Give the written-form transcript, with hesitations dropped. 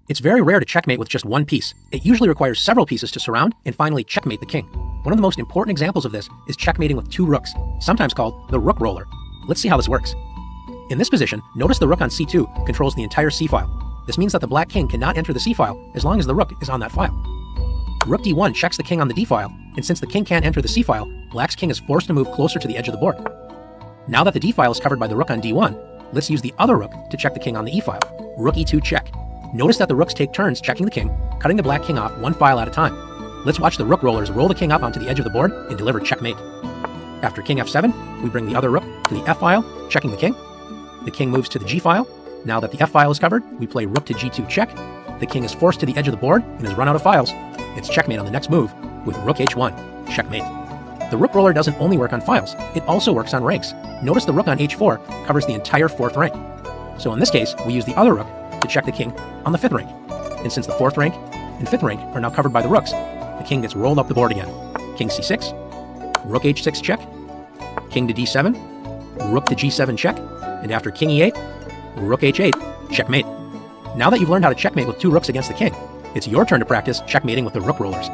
It's very rare to checkmate with just one piece. It usually requires several pieces to surround and finally checkmate the king. One of the most important examples of this is checkmating with two rooks, sometimes called the rook roller. Let's see how this works. In this position, notice the rook on c2 controls the entire c-file. This means that the black king cannot enter the c-file as long as the rook is on that file. Rook d1 checks the king on the d-file, and since the king can't enter the c-file, black's king is forced to move closer to the edge of the board. Now that the d-file is covered by the rook on d1, let's use the other rook to check the king on the e-file. Rook e2 check. Notice that the rooks take turns checking the king, cutting the black king off one file at a time. Let's watch the rook rollers roll the king up onto the edge of the board and deliver checkmate. After king f7, we bring the other rook to the f-file, checking the king. The king moves to the g-file. Now that the f-file is covered, we play rook to g2 check. The king is forced to the edge of the board and has run out of files. It's checkmate on the next move with rook h1, checkmate. The rook roller doesn't only work on files, it also works on ranks. Notice the rook on h4 covers the entire 4th rank. So in this case, we use the other rook to check the king on the 5th rank. And since the 4th rank and 5th rank are now covered by the rooks, the king gets rolled up the board again. King c6, rook h6 check, king to d7, rook to g7 check, and after king e8, rook h8, checkmate. Now that you've learned how to checkmate with two rooks against the king, it's your turn to practice checkmating with the rook rollers.